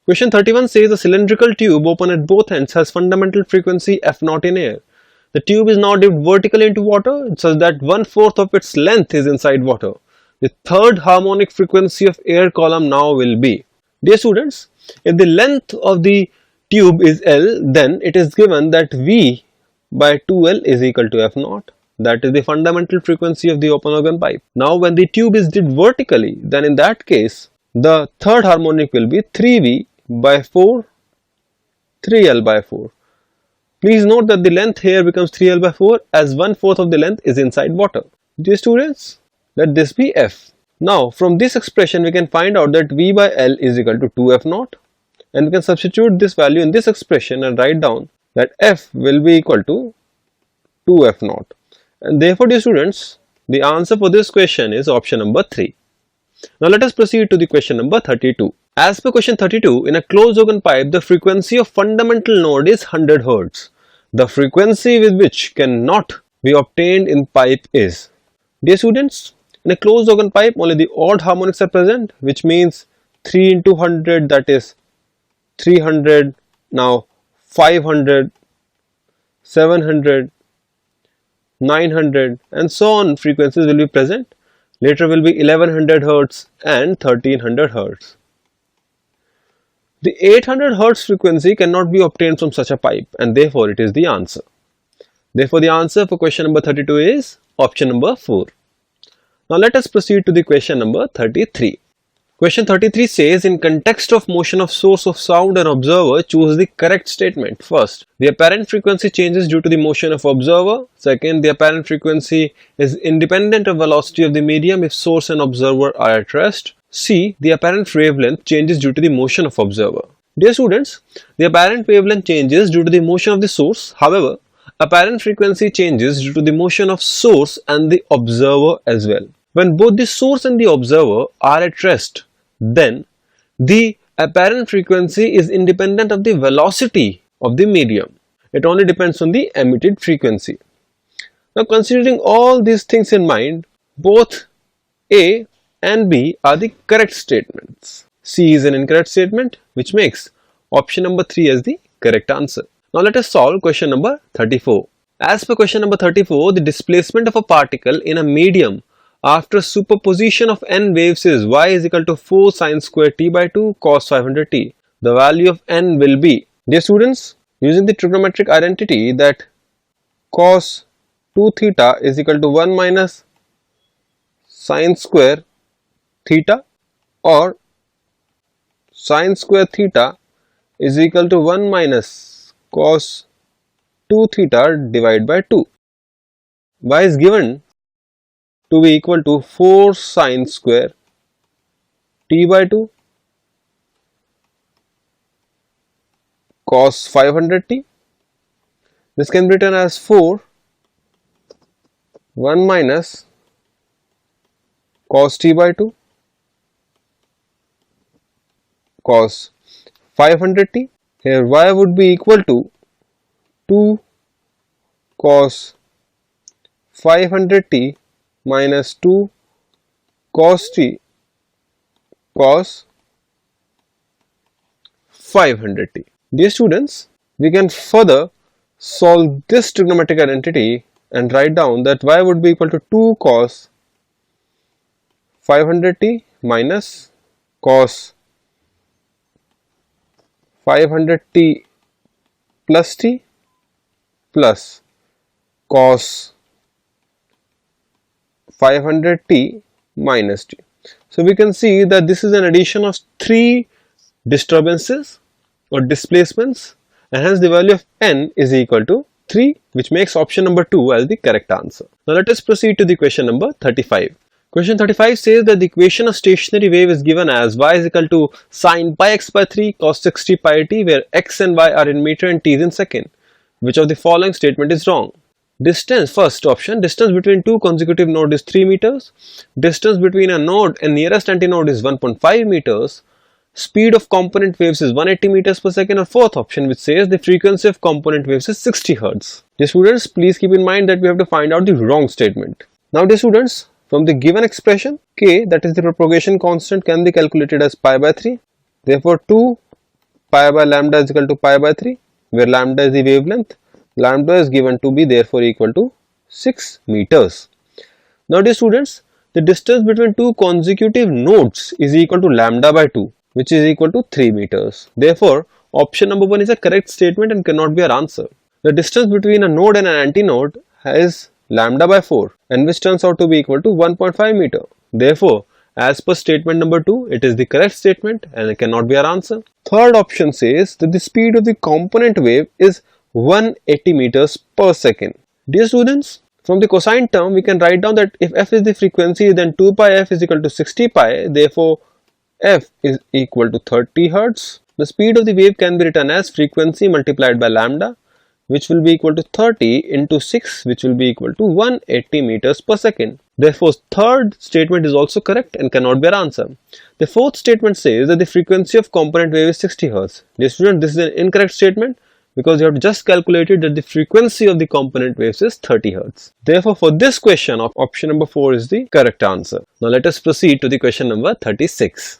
Question 31 says a cylindrical tube open at both ends has fundamental frequency f0 in air. The tube is now dipped vertically into water such that 1/4 of its length is inside water. The third harmonic frequency of air column now will be. Dear students, if the length of the tube is L, then it is given that V by 2L is equal to F0. That is the fundamental frequency of the open organ pipe. Now when the tube is dipped vertically, then in that case, the third harmonic will be 3V by 4, 3L by 4. Please note that the length here becomes 3L by 4 as 1/4 of the length is inside water. Dear students, let this be F. Now from this expression we can find out that V by L is equal to 2F0, and we can substitute this value in this expression and write down that F will be equal to 2F0. And therefore, dear students, the answer for this question is option number 3. Now let us proceed to the question number 32. As per question 32, in a closed organ pipe, the frequency of fundamental node is 100 Hz. The frequency with which cannot be obtained in pipe is. Dear students, in a closed organ pipe, only the odd harmonics are present, which means 3 into 100, that is 300, now 500, 700, 900 and so on frequencies will be present. Later will be 1100 Hz and 1300 Hz. The 800 Hz frequency cannot be obtained from such a pipe, and therefore it is the answer. Therefore the answer for question number 32 is option number 4. Now let us proceed to the question number 33. Question 33 says, in context of motion of source of sound and observer, choose the correct statement. First, the apparent frequency changes due to the motion of observer. Second, the apparent frequency is independent of velocity of the medium if source and observer are at rest. C, the apparent wavelength changes due to the motion of observer. Dear students, the apparent wavelength changes due to the motion of the source. However, apparent frequency changes due to the motion of source and the observer as well. When both the source and the observer are at rest, then the apparent frequency is independent of the velocity of the medium. It only depends on the emitted frequency. Now considering all these things in mind, both A and B are the correct statements. C is an incorrect statement, which makes option number 3 as the correct answer. Now let us solve question number 34. As per question number 34, the displacement of a particle in a medium after superposition of n waves is y is equal to 4 sine square t by 2 cos 500 t. The value of n will be, dear students, using the trigonometric identity that cos 2 theta is equal to 1 minus sine square theta, or sine square theta is equal to 1 minus cos 2 theta divided by 2. Y is given to be equal to 4 sine square t by 2 cos 500 t. This can be written as 4 1 minus cos t by 2 cos 500 t. Here y would be equal to 2 cos 500 t minus 2 cos t cos 500 t. Dear students, we can further solve this trigonometric identity and write down that y would be equal to 2 cos 500 t minus cos 500 t plus t plus cos 500 t minus t. So we can see that this is an addition of 3 disturbances or displacements, and hence the value of n is equal to 3, which makes option number 2 as the correct answer. Now let us proceed to the question number 35. Question 35 says that the equation of stationary wave is given as y is equal to sine pi x by 3 cos 60 pi t, where x and y are in meter and t is in second. Which of the following statement is wrong? Distance, first option, distance between two consecutive nodes is 3 meters. Distance between a node and nearest antinode is 1.5 meters. Speed of component waves is 180 meters per second. Or fourth option, which says the frequency of component waves is 60 Hz. Dear students, please keep in mind that we have to find out the wrong statement. Now dear students, from the given expression, k, that is the propagation constant, can be calculated as pi by 3. Therefore 2 pi by lambda is equal to pi by 3, where lambda is the wavelength. Lambda is given to be therefore equal to 6 meters. Now dear students, the distance between two consecutive nodes is equal to lambda by 2, which is equal to 3 meters. Therefore, option number 1 is a correct statement and cannot be our answer. The distance between a node and an antinode is lambda by 4, and which turns out to be equal to 1.5 meter. Therefore, as per statement number 2, it is the correct statement and it cannot be our answer. Third option says that the speed of the component wave is 180 meters per second. Dear students, from the cosine term we can write down that if f is the frequency, then 2 pi f is equal to 60 pi, therefore f is equal to 30 hertz. The speed of the wave can be written as frequency multiplied by lambda, which will be equal to 30 into 6, which will be equal to 180 meters per second. Therefore, third statement is also correct and cannot be our answer. The fourth statement says that the frequency of component wave is 60 Hz. Dear student, this is an incorrect statement because you have just calculated that the frequency of the component waves is 30 Hz. Therefore, for this question, option number 4 is the correct answer. Now, let us proceed to the question number 36.